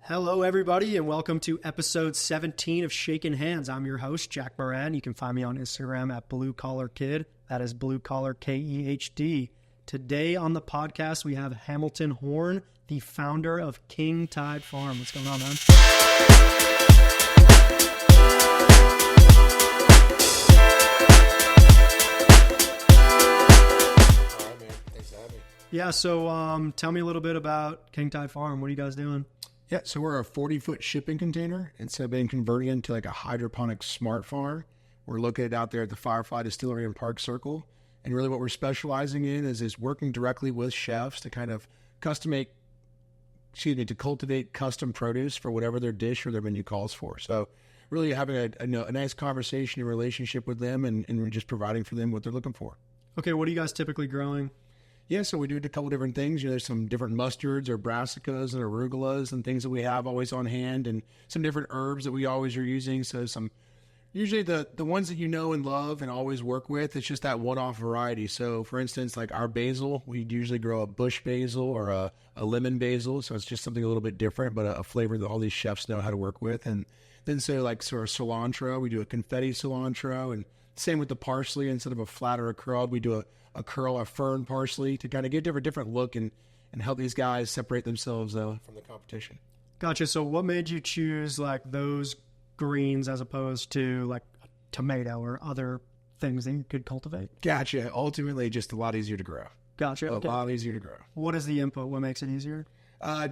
Hello, everybody, and welcome to episode 17 of Shakin Hands. I'm your host, Jack Moran. You can find me on Instagram at Blue Collar Kid. That is Blue Collar KEHD. Today on the podcast, we have Hamilton Horne, the founder of King Tide Farm. What's going on, man? All right, man. Thanks for having me. Yeah, so tell me a little bit about King Tide Farm. What are you guys doing? Yeah, so we're a 40-foot shipping container. Instead of being converted into like a hydroponic smart farm, we're located out there at the Firefly Distillery and Park Circle. And really what we're specializing in is working directly with chefs to kind of to cultivate custom produce for whatever their dish or their menu calls for. So really having a nice conversation and relationship with them and just providing for them what they're looking for. Okay, what are you guys typically growing? Yeah, so we do a couple different things. There's some different mustards or brassicas and arugulas and things that we have always on hand, and some different herbs that we always are using. So usually the ones that you know and love and always work with, it's just that one-off variety. So for instance, like our basil, we usually grow a bush basil or a lemon basil. So it's just something a little bit different, but a flavor that all these chefs know how to work with. And then sort of cilantro, we do a confetti cilantro, and same with the parsley. Instead of a flat or a curled, we do a fern parsley to kind of give a different look and help these guys separate themselves from the competition. Gotcha. So what made you choose like those greens as opposed to like a tomato or other things that you could cultivate? Gotcha. Ultimately, just a lot easier to grow. Gotcha. Okay. A lot easier to grow. What is the input? What makes it easier?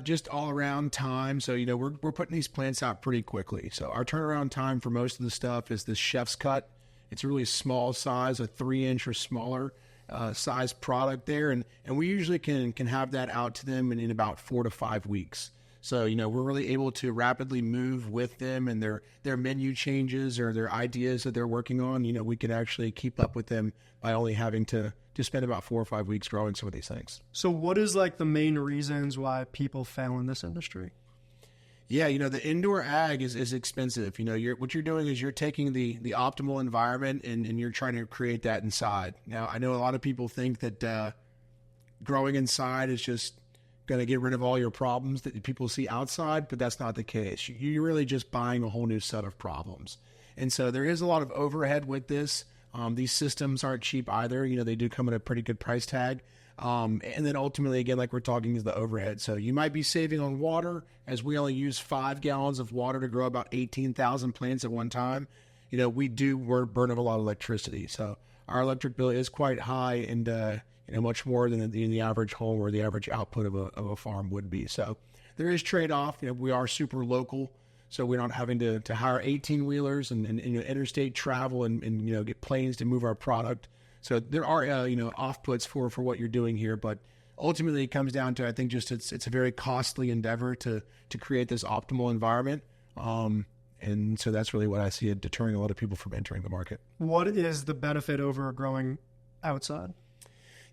Just all around time. So, we're putting these plants out pretty quickly. So our turnaround time for most of the stuff is the chef's cut. It's a really small size, a 3-inch or smaller size product there. And we usually can have that out to them in about 4 to 5 weeks. So, we're really able to rapidly move with them and their menu changes or their ideas that they're working on. We can actually keep up with them by only having to spend about 4 or 5 weeks growing some of these things. So what is like the main reasons why people fail in this industry? Yeah, the indoor ag is expensive. What you're doing is you're taking the optimal environment and you're trying to create that inside. Now, I know a lot of people think that growing inside is just going to get rid of all your problems that people see outside, but that's not the case. You're really just buying a whole new set of problems. And so there is a lot of overhead with this. These systems aren't cheap either. They do come at a pretty good price tag. And then ultimately, again, like we're talking, is the overhead. So you might be saving on water, as we only use 5 gallons of water to grow about 18,000 plants at one time. We do burn up a lot of electricity. So our electric bill is quite high and, much more than the average home or the average output of a farm would be. So there is trade-off. We are super local, so we're not having to hire 18-wheelers and interstate travel and get planes to move our product. So there are, off-puts for what you're doing here, but ultimately it comes down to, I think, just it's a very costly endeavor to create this optimal environment. And so that's really what I see it deterring a lot of people from entering the market. What is the benefit over growing outside?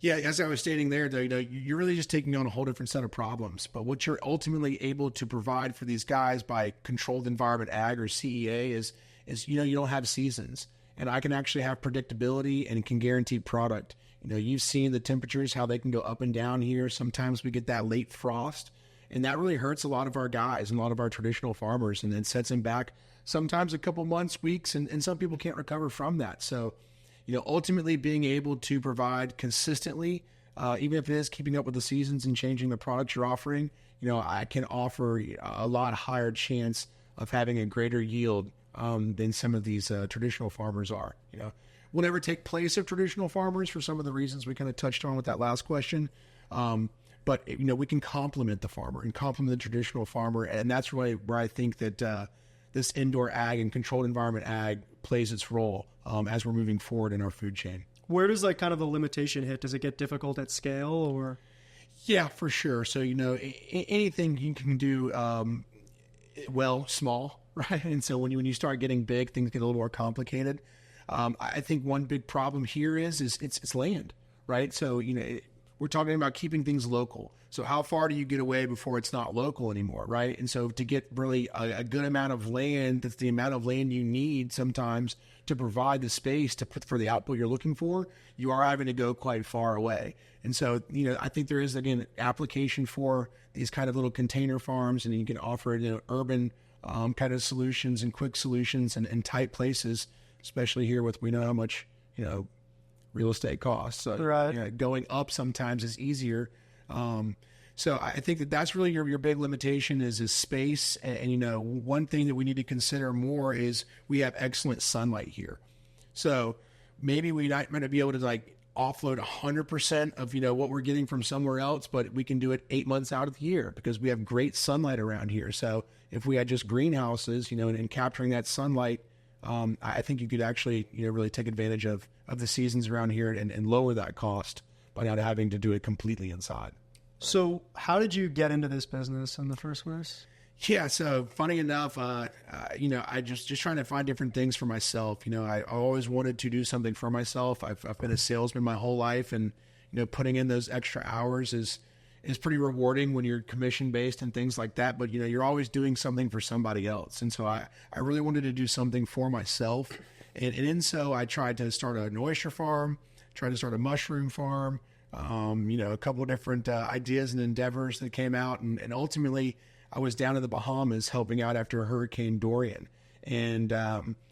Yeah, as I was stating there, though, you're really just taking on a whole different set of problems. But what you're ultimately able to provide for these guys by controlled environment ag or CEA is you don't have seasons. And I can actually have predictability and can guarantee product. You've seen the temperatures, how they can go up and down here. Sometimes we get that late frost, and that really hurts a lot of our guys and a lot of our traditional farmers, and then sets them back sometimes a couple months, weeks, and some people can't recover from that. So, ultimately being able to provide consistently, even if it is keeping up with the seasons and changing the products you're offering, I can offer a lot higher chance of having a greater yield than some of these traditional farmers are. We'll never take place of traditional farmers for some of the reasons we kind of touched on with that last question. But we can complement the farmer and complement the traditional farmer, and that's really where I think that this indoor ag and controlled environment ag plays its role as we're moving forward in our food chain. Where does like kind of the limitation hit? Does it get difficult at scale or? Yeah, for sure. So, anything you can do, small, right? And so when you start getting big, things get a little more complicated. I think one big problem here is it's land, right? So, we're talking about keeping things local. So how far do you get away before it's not local anymore, right? And so to get really a good amount of land, that's the amount of land you need sometimes to provide the space to put for the output you're looking for, you are having to go quite far away. And so, I think there is, again, application for these kind of little container farms, and you can offer, urban kind of solutions and quick solutions and tight places, especially here with, we know how much, real estate costs. So right. Going up sometimes is easier. So I think that's really your big limitation is space. And, one thing that we need to consider more is we have excellent sunlight here. So maybe we might not be able to offload 100% of, what we're getting from somewhere else, but we can do it 8 months out of the year because we have great sunlight around here. So if we had just greenhouses, and capturing that sunlight, I think you could actually, really take advantage of the seasons around here and lower that cost by not having to do it completely inside. So how did you get into this business in the first place? Yeah. So funny enough, I just trying to find different things for myself. I always wanted to do something for myself. I've been a salesman my whole life, and, putting in those extra hours is pretty rewarding when you're commission based and things like that. But, you're always doing something for somebody else. And so I really wanted to do something for myself. And in so I tried to start an oyster farm, tried to start a mushroom farm, a couple of different ideas and endeavors that came out. And ultimately I was down in the Bahamas helping out after Hurricane Dorian, and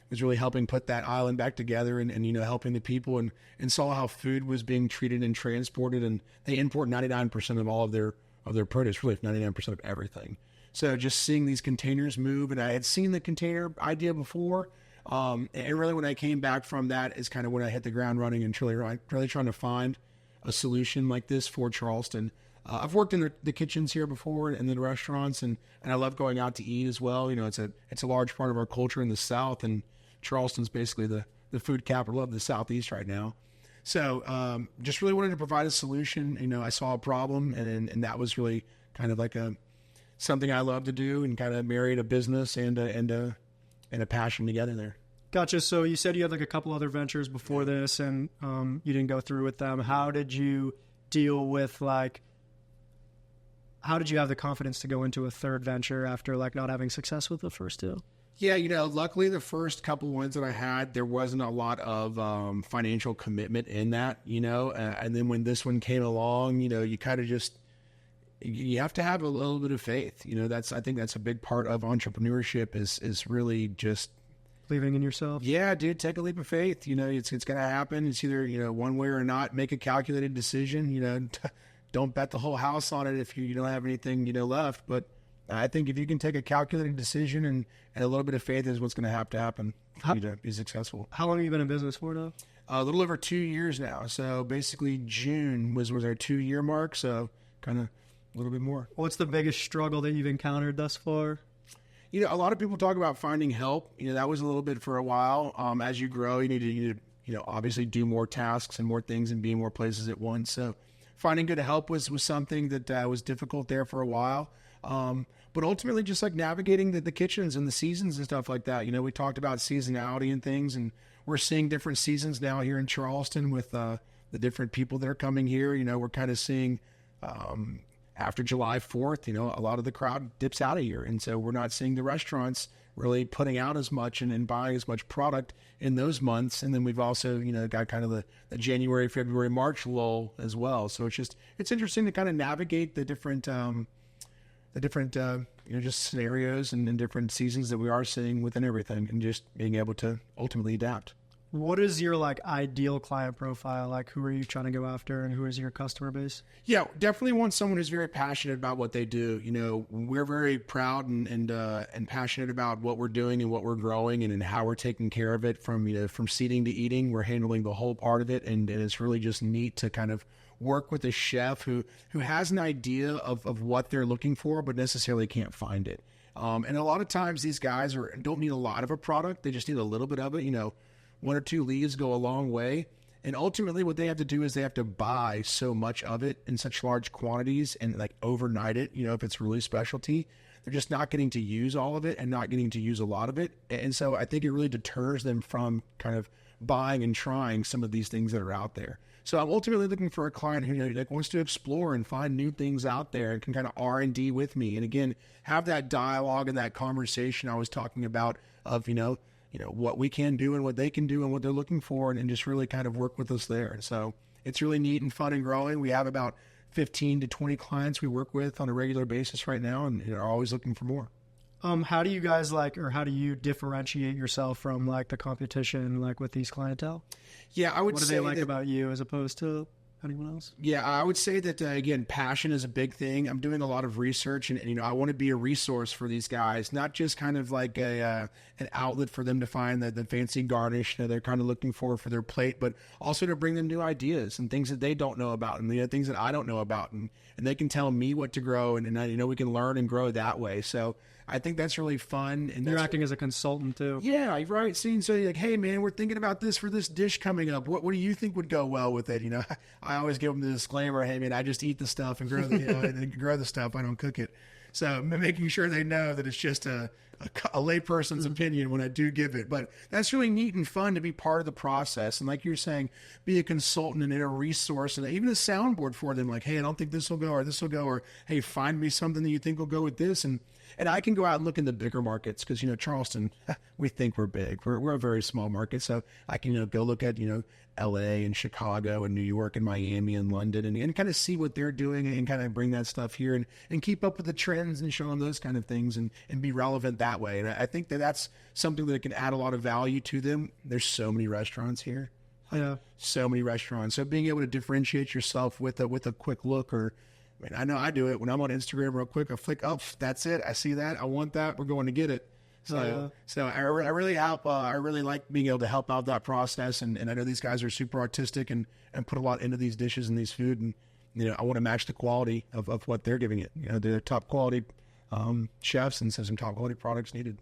was really helping put that island back together and helping the people and saw how food was being treated and transported. And they import 99% of all of their produce, really 99% of everything. So just seeing these containers move, and I had seen the container idea before. And really when I came back from that is kind of when I hit the ground running and really trying to find a solution like this for Charleston. I've worked in the kitchens here before and the restaurants, and I love going out to eat as well. It's a large part of our culture in the South, and Charleston's basically the food capital of the Southeast right now. So just really wanted to provide a solution. I saw a problem, and that was really kind of like something I love to do, and kind of married a business and a passion together there. Gotcha. So you said you had a couple other ventures before this, and you didn't go through with them. How did you deal with how did you have the confidence to go into a third venture after not having success with the first two? Yeah, luckily the first couple ones that I had, there wasn't a lot of financial commitment in that, and then when this one came along, you kind of just, you have to have a little bit of faith. I think that's a big part of entrepreneurship is really just believing in yourself. Yeah, dude, take a leap of faith. It's going to happen. It's either, one way or not. Make a calculated decision. Don't bet the whole house on it if you don't have anything, left. But I think if you can take a calculated decision and a little bit of faith is what's going to have to happen for you to be successful. How long have you been in business for now? A little over 2 years now. So basically June was our 2-year mark. So kind of a little bit more. What's the biggest struggle that you've encountered thus far? A lot of people talk about finding help. That was a little bit for a while. As you grow, you need to, obviously do more tasks and more things and be in more places at once. So finding good help was something that was difficult there for a while. But ultimately just navigating the kitchens and the seasons and stuff like that. We talked about seasonality and things, and we're seeing different seasons now here in Charleston with the different people that are coming here. We're kind of seeing, after July 4th, a lot of the crowd dips out of here. And so we're not seeing the restaurants really putting out as much and buying as much product in those months. And then we've also, got kind of the January, February, March lull as well. So it's interesting to kind of navigate the different just scenarios and different seasons that we are seeing within everything, and just being able to ultimately adapt. What is your ideal client profile? Who are you trying to go after, and who is your customer base? Yeah, definitely want someone who's very passionate about what they do. We're very proud and passionate about what we're doing and what we're growing and how we're taking care of it from seeding to eating. We're handling the whole part of it, and it's really just neat to kind of work with a chef who has an idea of what they're looking for, but necessarily can't find it. And a lot of times these guys don't need a lot of a product. They just need a little bit of it. 1 or 2 leaves go a long way. And ultimately what they have to do is they have to buy so much of it in such large quantities and overnight it, if it's really specialty. They're just not getting to use all of it and not getting to use a lot of it. And so I think it really deters them from kind of buying and trying some of these things that are out there. So I'm ultimately looking for a client who, like, wants to explore and find new things out there and can kind of R&D with me. And again, have that dialogue and that conversation I was talking about of, what we can do and what they can do and what they're looking for, and just really kind of work with us there. And so it's really neat and fun and growing. We have about 15 to 20 clients we work with on a regular basis right now, and are always looking for more. How do you guys how do you differentiate yourself from like the competition, like with these clientele? Yeah, I would What do say they like about you as opposed to anyone else? Yeah, I would say that, again, passion is a big thing. I'm doing a lot of research, and I want to be a resource for these guys, not just kind of like an outlet for them to find the fancy garnish that they're kind of looking for their plate, but also to bring them new ideas and things that they don't know about, and things that I don't know about, and they can tell me what to grow, and we can learn and grow that way. So I think that's really fun. And you're acting as a consultant too. Yeah, right. So you're like, hey man, we're thinking about this for this dish coming up. What do you think would go well with it? I always give them the disclaimer, hey man, I just eat the stuff and grow the stuff. I don't cook it. So making sure they know that it's just a layperson's opinion when I do give it. But that's really neat and fun to be part of the process. And like you're saying, be a consultant and a resource and even a soundboard for them. Like, hey, I don't think this will go, or this will go, or hey, find me something that you think will go with this. And I can go out and look in the bigger markets because, Charleston, we think we're big. We're a very small market. So I can, go look at, LA and Chicago and New York and Miami and London and kind of see what they're doing and kind of bring that stuff here and keep up with the trends and show them those kind of things and be relevant that way. And I think that's something that can add a lot of value to them. There's so many restaurants here. Yeah. So many restaurants. So being able to differentiate yourself with a quick look, or I know I do it when I'm on Instagram real quick. I flick, oh, that's it. I see that. I want that. We're going to get it. So I really help. I really like being able to help out that process. And I know these guys are super artistic and put a lot into these dishes and these food. And, I want to match the quality of what they're giving it. They're top quality chefs, and so some top quality products needed.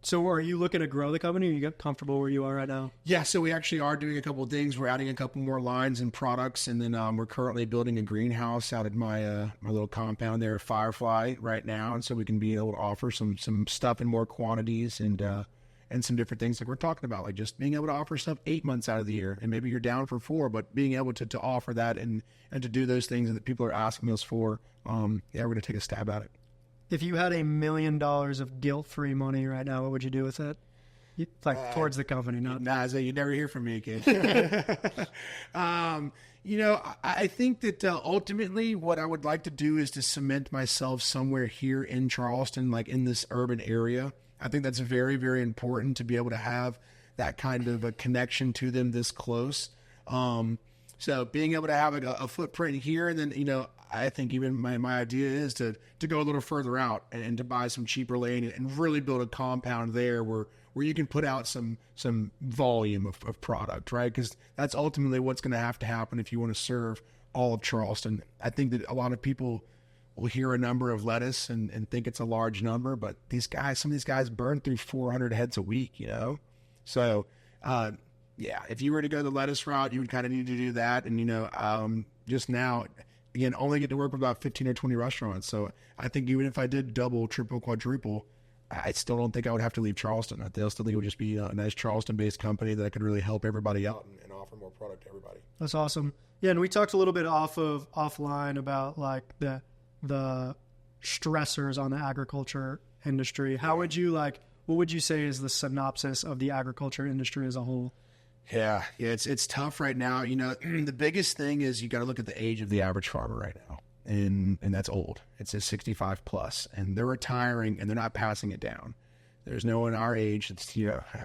So are you looking to grow the company, or you get comfortable where you are right now? Yeah, so we actually are doing a couple of things. We're adding a couple more lines and products, and then we're currently building a greenhouse out at my little compound there at Firefly right now, and so we can be able to offer some stuff in more quantities and some different things like we're talking about, like just being able to offer stuff 8 months out of the year, and maybe you're down for 4, but being able to offer that and to do those things that people are asking us for, we're going to take a stab at it. If you had $1 million of guilt-free money right now, what would you do with it? Towards the company, not... Nah, you never hear from me again. I think that ultimately what I would like to do is to cement myself somewhere here in Charleston, like in this urban area. I think that's very, very important to be able to have that kind of a connection to them this close. So being able to have a footprint here, and then, I think even my idea is to go a little further out and to buy some cheaper land and really build a compound there where you can put out some volume of product, right? Because that's ultimately what's going to have to happen if you want to serve all of Charleston. I think that a lot of people will hear a number of lettuce and think it's a large number, but some of these guys burn through 400 heads a week, So, if you were to go the lettuce route, you would kind of need to do that. And, just now, again, only get to work with about 15 or 20 restaurants. So I think even if I did double, triple, quadruple, I still don't think I would have to leave Charleston. I still think it would just be a nice Charleston-based company that could really help everybody out and offer more product to everybody. That's awesome. Yeah, and we talked a little bit offline about like the stressors on the agriculture industry. What would you say is the synopsis of the agriculture industry as a whole? Yeah, it's tough right now. The biggest thing is you got to look at the age of the average farmer right now, and that's old. It's a 65 plus, and they're retiring, and they're not passing it down. There's no one our age that's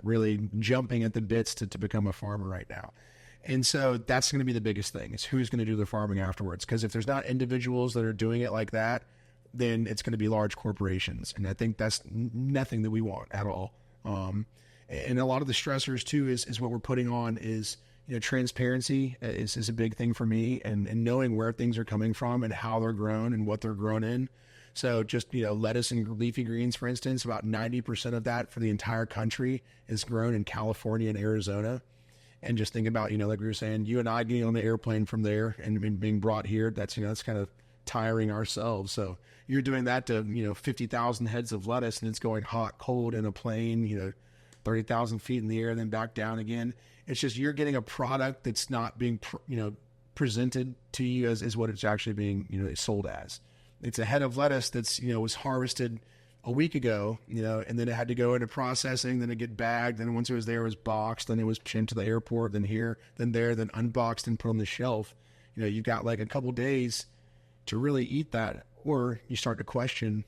really jumping at the bits to become a farmer right now, and so that's going to be the biggest thing: is who's going to do the farming afterwards. Because if there's not individuals that are doing it like that, then it's going to be large corporations, and I think that's nothing that we want at all. And a lot of the stressors too is what we're putting on is, transparency is a big thing for me, and knowing where things are coming from and how they're grown and what they're grown in. So just, lettuce and leafy greens, for instance, about 90% of that for the entire country is grown in California and Arizona. And just think about, like we were saying, you and I getting on the airplane from there and being brought here, that's kind of tiring ourselves. So you're doing that to, 50,000 heads of lettuce, and it's going hot, cold in a plane, 30,000 feet in the air, then back down again. It's just you're getting a product that's not being, presented to you as what it's actually being, sold as. It's a head of lettuce that's, was harvested a week ago, and then it had to go into processing, then it get bagged, then once it was there, it was boxed, then it was shipped to the airport, then here, then there, then unboxed and put on the shelf. You've got like a couple days to really eat that, or you start to question,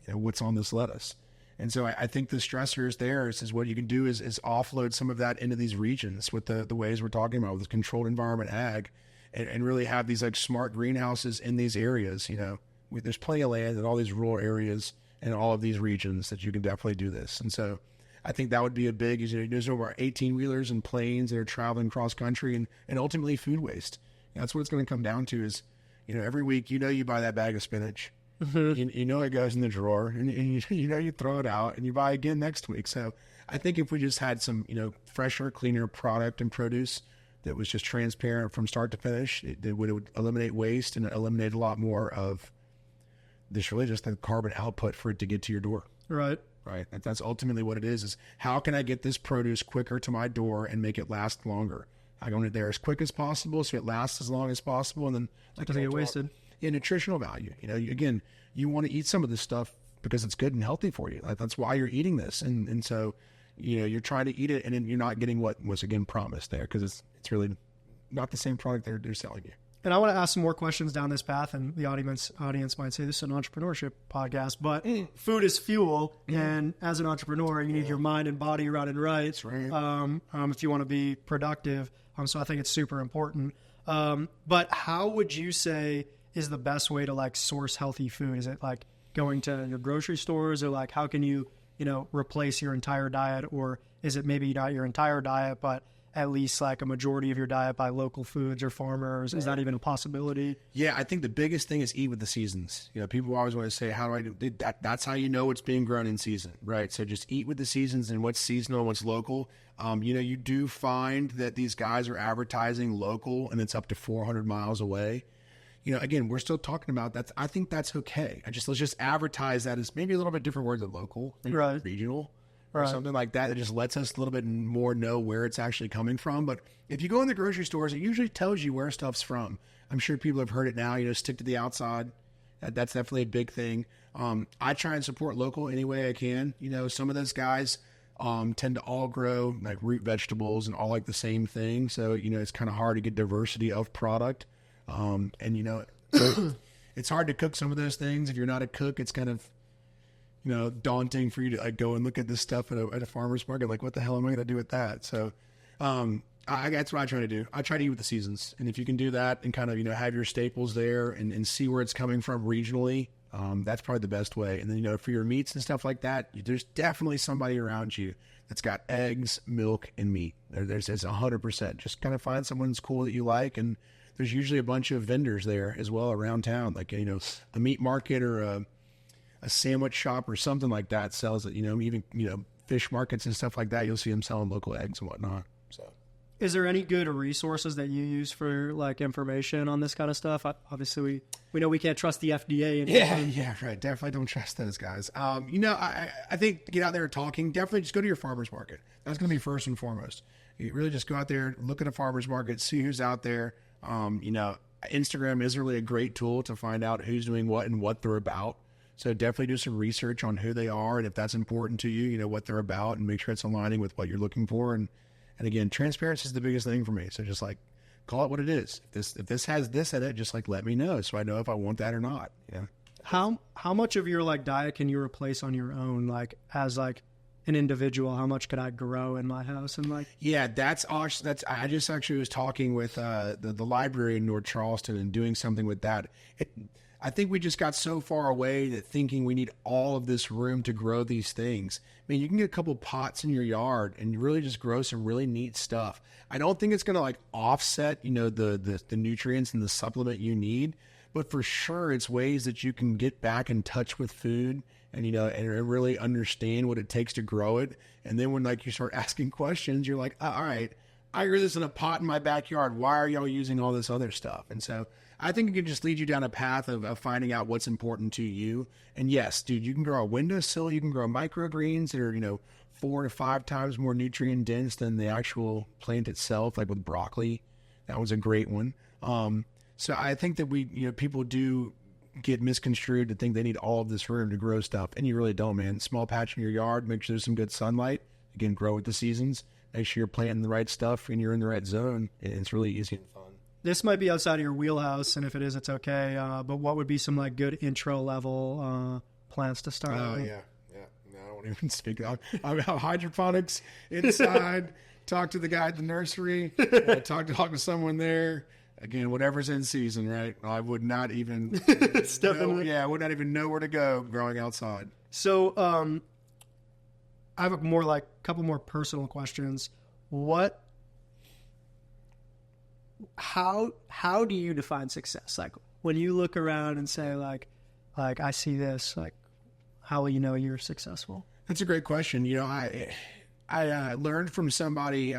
what's on this lettuce. And so I think the stressors there is what you can do is offload some of that into these regions with the ways we're talking about with controlled environment ag, and really have these like smart greenhouses in these areas. There's plenty of land in all these rural areas and all of these regions that you can definitely do this. And so I think that would be a big, there's over 18 wheelers and planes that are traveling cross country, and ultimately food waste. That's what it's going to come down to is, every week, you buy that bag of spinach, it goes in the drawer, and you throw it out and you buy again next week. So I think if we just had some, fresher, cleaner product and produce that was just transparent from start to finish, it would eliminate waste and eliminate a lot more of this really just the carbon output for it to get to your door. Right. That's ultimately what it is how can I get this produce quicker to my door and make it last longer? I want it there as quick as possible so it lasts as long as possible, and then doesn't get wasted. Yeah, nutritional value. Again, you want to eat some of this stuff because it's good and healthy for you. That's why you're eating this, and so you're trying to eat it, and then you're not getting what was again promised there, because it's really not the same product they're selling you. And I want to ask some more questions down this path, and the audience might say this is an entrepreneurship podcast, but food is fuel, and as an entrepreneur, you need your mind and body running right. That's right. If you want to be productive. So I think it's super important. But how would you say is the best way to like source healthy food? Is it like going to your grocery stores, or like how can you replace your entire diet, or is it maybe not your entire diet, but at least like a majority of your diet by local foods or farmers? Is that even a possibility? Yeah, I think the biggest thing is eat with the seasons. People always want to say, how do I do that? That's how you know what's being grown in season, right? So just eat with the seasons and what's seasonal and what's local. You do find that these guys are advertising local, and it's up to 400 miles away. Again, we're still talking about that. I think that's okay. Let's just advertise that as maybe a little bit different word than local, right? Regional. Or something like that just lets us a little bit more know where it's actually coming from. But if you go in the grocery stores, it usually tells you where stuff's from. I'm sure people have heard it now, stick to the outside. That's definitely a big thing. I try and support local any way I can. Some of those guys tend to all grow like root vegetables and all like the same thing. So, it's kind of hard to get diversity of product. So it's hard to cook some of those things. If you're not a cook, it's kind of, daunting for you to like go and look at this stuff at a farmer's market. Like, what the hell am I going to do with that? So, that's what I try to do. I try to eat with the seasons. And if you can do that and kind of, have your staples there and see where it's coming from regionally, that's probably the best way. And then, for your meats and stuff like that, there's definitely somebody around you that's got eggs, milk, and meat. There's 100%. Just kind of find someone that's cool that you like. And there's usually a bunch of vendors there as well around town. Like, a meat market or a sandwich shop or something like that sells it, even, fish markets and stuff like that. You'll see them selling local eggs and whatnot. So is there any good resources that you use for like information on this kind of stuff? Obviously we know we can't trust the FDA. Yeah, right. Definitely don't trust those guys. I think to get out there talking, definitely just go to your farmer's market. That's going to be first and foremost. You really just go out there, look at a farmer's market, see who's out there. Instagram is really a great tool to find out who's doing what and what they're about. So definitely do some research on who they are, and if that's important to you, what they're about, and make sure it's aligning with what you're looking for. And again, transparency is the biggest thing for me. So just like call it what it is. If this has this in it, just like let me know so I know if I want that or not. How much of your like diet can you replace on your own, like as like an individual? How much could I grow in my house? And like, yeah, I just actually was talking with the library in North Charleston and doing something with that. I think we just got so far away that thinking we need all of this room to grow these things. I mean, you can get a couple pots in your yard and really just grow some really neat stuff. I don't think it's going to like offset, the nutrients and the supplement you need, but for sure it's ways that you can get back in touch with food and, and really understand what it takes to grow it. And then when like you start asking questions, you're like, all right, I grew this in a pot in my backyard. Why are y'all using all this other stuff? And so I think it can just lead you down a path of finding out what's important to you. And yes, dude, you can grow a windowsill, you can grow microgreens that are, 4 to 5 times more nutrient dense than the actual plant itself, like with broccoli. That was a great one. So I think that people do get misconstrued to think they need all of this room to grow stuff. And you really don't, man. Small patch in your yard, make sure there's some good sunlight. Again, grow with the seasons. Make sure you're planting the right stuff and you're in the right zone. It's really easy and fun. This might be outside of your wheelhouse, and if it is, it's okay. But what would be some like good intro level plants to start with? Oh, yeah. No, I won't even speak. I'll have hydroponics inside. Talk to the guy at the nursery. Talk to someone there. Again, whatever's in season, right? I would not even I would not even know where to go growing outside. So I have a couple more personal questions. How do you define success? Like when you look around and say like I see this, like how will you know you're successful? That's a great question. I learned from somebody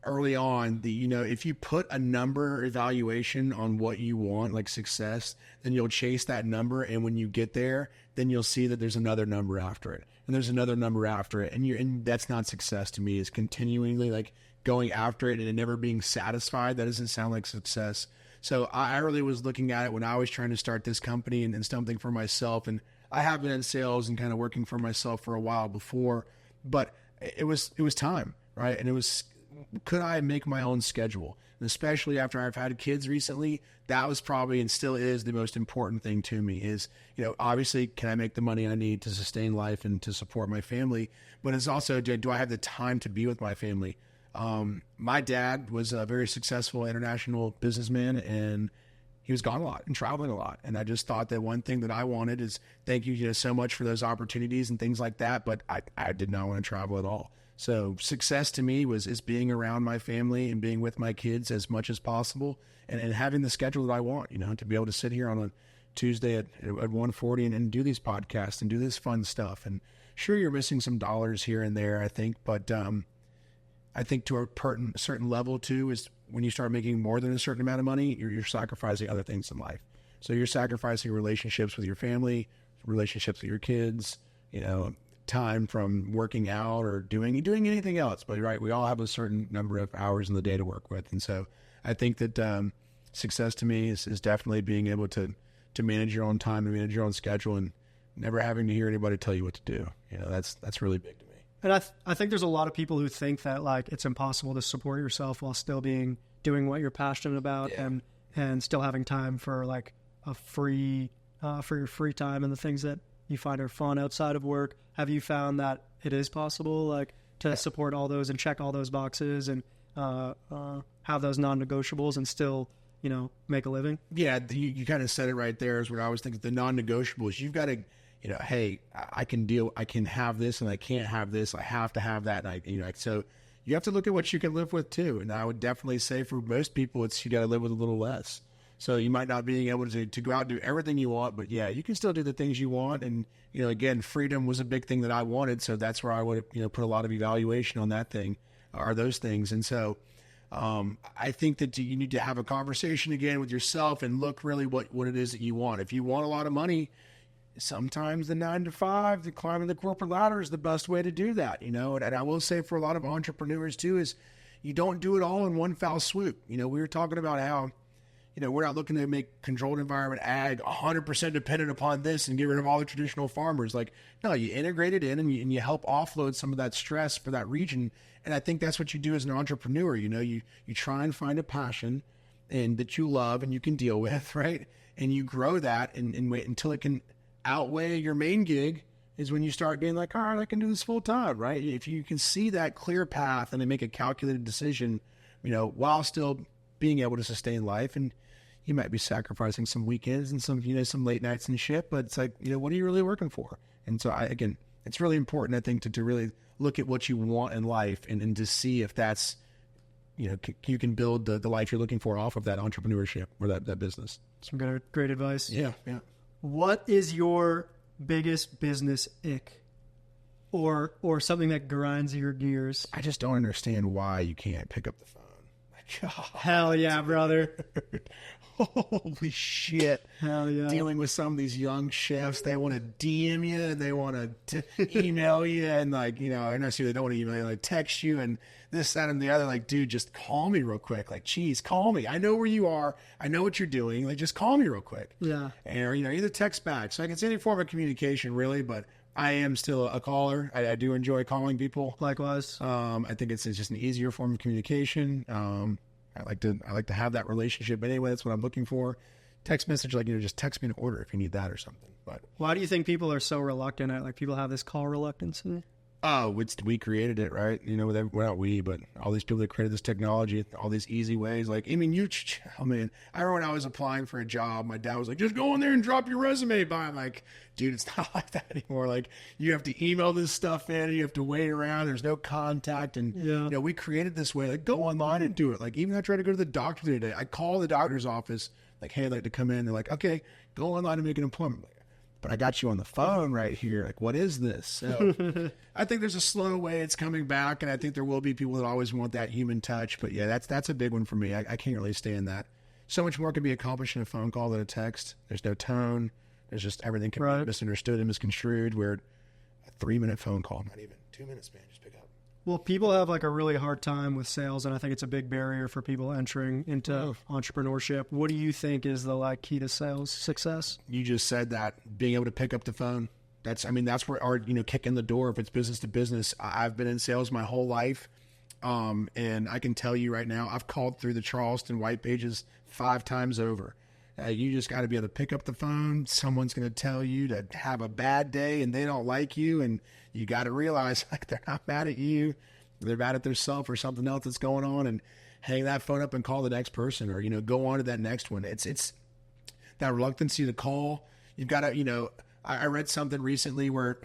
early on that, if you put a number evaluation on what you want, like success, then you'll chase that number. And when you get there, then you'll see that there's another number after it. And there's another number after it. And that's not success to me, is continually like going after it and never being satisfied. That doesn't sound like success. So I really was looking at it when I was trying to start this company and something for myself. And I have been in sales and kind of working for myself for a while before, but it was time, right? And it was, could I make my own schedule? And especially after I've had kids recently, that was probably and still is the most important thing to me is, obviously, can I make the money I need to sustain life and to support my family? But it's also, do I have the time to be with my family? My dad was a very successful international businessman, and he was gone a lot and traveling a lot. And I just thought that one thing that I wanted is thank you, so much for those opportunities and things like that. But I did not want to travel at all. So success to me is being around my family and being with my kids as much as possible and having the schedule that I want, to be able to sit here on a Tuesday at 1:40 and do these podcasts and do this fun stuff. And sure, you're missing some dollars here and there, I think. But I think to a certain level too is when you start making more than a certain amount of money, you're sacrificing other things in life. So you're sacrificing relationships with your family, relationships with your kids, time from working out or doing anything else. But right, we all have a certain number of hours in the day to work with. And so I think that success to me is definitely being able to manage your own time and manage your own schedule and never having to hear anybody tell you what to do. That's really big to me. And I think there's a lot of people who think that like it's impossible to support yourself while still doing what you're passionate about and still having time for like for your free time and the things that you find are fun outside of work. Have you found that it is possible like to support all those and check all those boxes and have those non-negotiables and still, make a living? Yeah, you kind of said it right there is what I was thinking. The non-negotiables, you've got to, hey, I can have this and I can't have this. I have to have that. And so you have to look at what you can live with too. And I would definitely say for most people, you got to live with a little less. So you might not be able to go out and do everything you want, but yeah, you can still do the things you want. And, again, freedom was a big thing that I wanted. So that's where I would, put a lot of evaluation on that thing or those things. And so I think that you need to have a conversation again with yourself and look really what it is that you want. If you want a lot of money, sometimes the 9 to 5, the climbing the corporate ladder is the best way to do that, And I will say for a lot of entrepreneurs too, is you don't do it all in one foul swoop. We were talking about how, we're not looking to make controlled environment ag 100% dependent upon this and get rid of all the traditional farmers. Like, no, you integrate it in and you help offload some of that stress for that region. And I think that's what you do as an entrepreneur. You try and find a passion and that you love and you can deal with, right? And you grow that and wait until it can outweigh your main gig is when you start being like, all right, I can do this full time, right? If you can see that clear path and then make a calculated decision, while still being able to sustain life. And you might be sacrificing some weekends and some late nights and shit, but it's like, what are you really working for? And so again, it's really important, I think, to really look at what you want in life and to see if that's, you can build the life you're looking for off of that entrepreneurship or that business. Some great advice. Yeah. What is your biggest business ick or something that grinds your gears? I just don't understand why you can't pick up the phone. Hell yeah, brother. Holy shit. Hell yeah. Dealing with some of these young chefs, they want to DM you, they want to email you, and like, you know, and I see they don't want to email you, like text you and this, that, and the other. Like, dude, just call me real quick. Like, geez, call me. I know where you are. I know what you're doing. Like, just call me real quick. Yeah. Or, you know, either text back. So like, it's any form of communication, really, but I am still a caller. I do enjoy calling people. Likewise. I think it's just an easier form of communication. I like to have that relationship. But anyway, that's what I'm looking for. Text message, like, you know, just text me an order if you need that or something. But why do you think people are so reluctant at, like, people have this call reluctance? We created it, right? You know, well, not we, but all these people that created this technology, all these easy ways. Like, I mean, I remember when I was applying for a job, my dad was like, just go in there and drop your resume by. I'm like, dude, it's not like that anymore. Like, you have to email this stuff in, you have to wait around, there's no contact. And, you know, we created this way, like, go online and do it. Like, even I tried to go to the doctor today, I call the doctor's office, like, hey, I'd like to come in. They're like, okay, go online and make an appointment. But I got you on the phone right here. Like, what is this? So I think there's a slow way it's coming back, and I think there will be people that always want that human touch. But yeah, that's a big one for me. I can't really stand that. So much more can be accomplished in a phone call than a text. There's no tone. There's just everything can be misunderstood and misconstrued. Where a 3-minute phone call, not even 2 minutes, man, just pick up. Well, people have like a really hard time with sales, and I think it's a big barrier for people entering into entrepreneurship. What do you think is the like key to sales success? You just said that, being able to pick up the phone. That's where our, you know, kick in the door. If it's business to business, I've been in sales my whole life. And I can tell you right now, I've called through the Charleston white pages 5 times over. You just got to be able to pick up the phone. Someone's going to tell you to have a bad day and they don't like you. And you got to realize, like, they're not mad at you. They're mad at themselves or something else that's going on, and hang that phone up and call the next person, or, you know, go on to that next one. It's that reluctancy to call. You've got to, you know, I read something recently where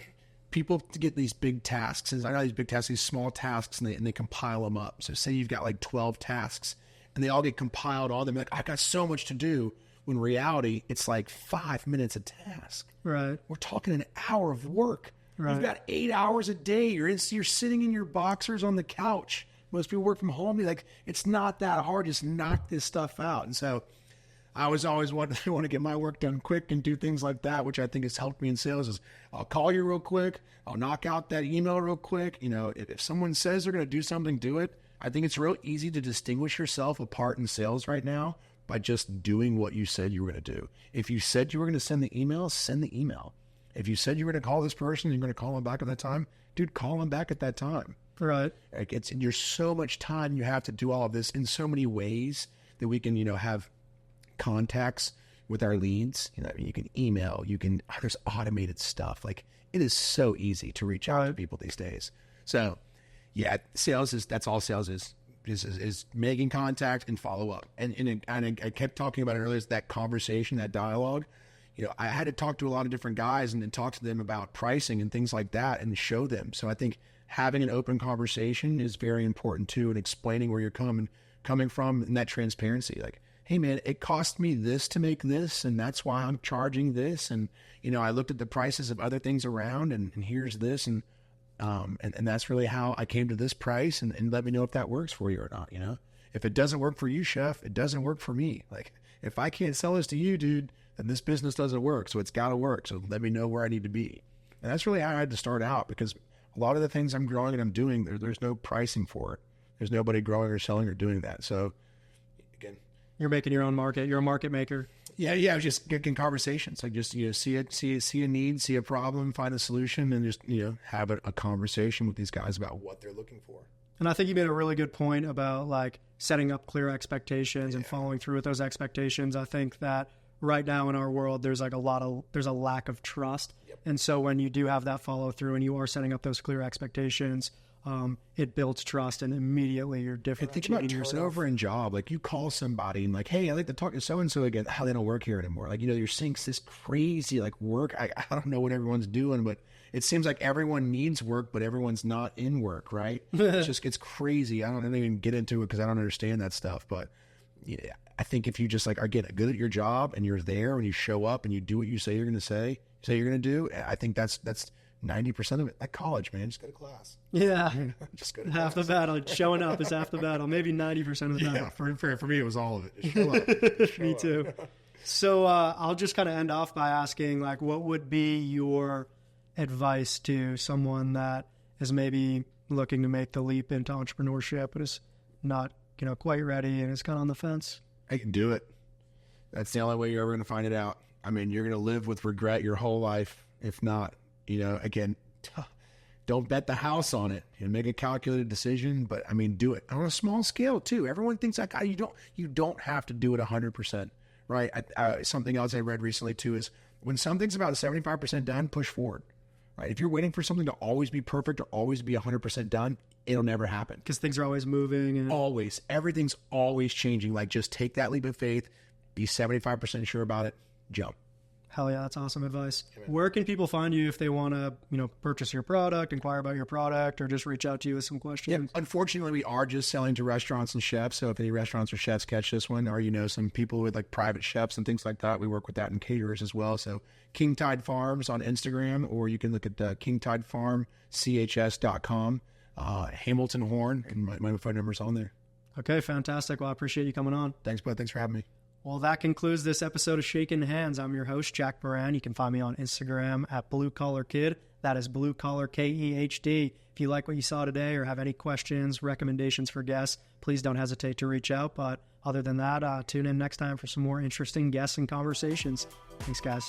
people get these big tasks, and I got these big tasks, these small tasks, and they compile them up. So say you've got like 12 tasks and they all get compiled on them. Like, I got so much to do. When in reality, it's like 5 minutes a task. Right. We're talking an hour of work. Right. You've got 8 hours a day. You're sitting in your boxers on the couch. Most people work from home. Like, it's not that hard. Just knock this stuff out. And so I was always want to get my work done quick and do things like that, which I think has helped me in sales. Is I'll call you real quick. I'll knock out that email real quick. You know, if someone says they're going to do something, do it. I think it's real easy to distinguish yourself apart in sales right now by just doing what you said you were going to do. If you said you were going to send the email, send the email. If you said you were going to call this person, you're going to call them back at that time, dude, call them back at that time. Right. Like, there's so much time you have to do all of this in so many ways that we can, you know, have contacts with our leads. You know, you can email, there's automated stuff. Like, it is so easy to reach out to people these days. So yeah, that's all sales is making contact and follow up. And I kept talking about it earlier, is that conversation, that dialogue. You know, I had to talk to a lot of different guys and talk to them about pricing and things like that and show them. So I think having an open conversation is very important too, and explaining where you're coming from, and that transparency. Like, hey man, it cost me this to make this, and that's why I'm charging this. And, you know, I looked at the prices of other things around, and here's this, and that's really how I came to this price, and let me know if that works for you or not. You know, if it doesn't work for you, chef, it doesn't work for me. Like, if I can't sell this to you, dude, then this business doesn't work. So it's got to work. So let me know where I need to be. And that's really how I had to start out, because a lot of the things I'm growing and I'm doing, there's no pricing for it. There's nobody growing or selling or doing that. So again, you're making your own market. You're a market maker. Yeah. I was just getting conversations. Like, just, you know, see a need, see a problem, find a solution, and just, you know, have a conversation with these guys about what they're looking for. And I think you made a really good point about like setting up clear expectations and following through with those expectations. I think that right now in our world, there's a lack of trust. Yep. And so when you do have that follow through and you are setting up those clear expectations, it builds trust, and immediately you're differentiating yourself. Think about turnover in job. Like, you call somebody and like, hey, I'd like to talk to so-and-so again. How they don't work here anymore. Like, you know, you're seeing this crazy like work. I don't know what everyone's doing, but it seems like everyone needs work, but everyone's not in work, right? It's crazy. I don't even get into it because I don't understand that stuff. But yeah, I think if you just like are good at your job and you're there and you show up and you do what you say you're going to do, I think that's 90% of it, like college, man, just go to class. Yeah. Just go to Half class. the battle. Showing up is half the battle. Maybe 90% of the battle. Yeah, for me, it was all of it. Just show up. Just show Me up. too. So I'll just kind of end off by asking, like, what would be your advice to someone that is maybe looking to make the leap into entrepreneurship but is not, quite ready and is kind of on the fence? I can do it. That's the only way you're ever going to find it out. I mean, you're going to live with regret your whole life. If not, again, don't bet the house on it and make a calculated decision. But I mean, do it on a small scale too. Everyone thinks like, you don't have to do it 100%. Right. Something else I read recently too is when something's about 75% done, push forward. Right. If you're waiting for something to always be perfect or always be 100% done, it'll never happen. Because things are always moving. And Always. Everything's always changing. Like, just take that leap of faith, be 75% sure about it, jump. Hell yeah, that's awesome advice. Where can people find you if they want to, purchase your product, inquire about your product, or just reach out to you with some questions? Yeah, unfortunately, we are just selling to restaurants and chefs. So if any restaurants or chefs catch this one, or some people with like private chefs and things like that, we work with that and caterers as well. So King Tide Farms on Instagram, or you can look at kingtidefarmchs.com. Hamilton Horne, and my phone number's on there. Okay, fantastic. Well, I appreciate you coming on. Thanks, bud. Thanks for having me. Well, that concludes this episode of Shakin' Hands. I'm your host, Jack Moran. You can find me on Instagram at Blue Collar Kid. That is Blue Collar KEHD. If you like what you saw today or have any questions, recommendations for guests, please don't hesitate to reach out. But other than that, tune in next time for some more interesting guests and conversations. Thanks, guys.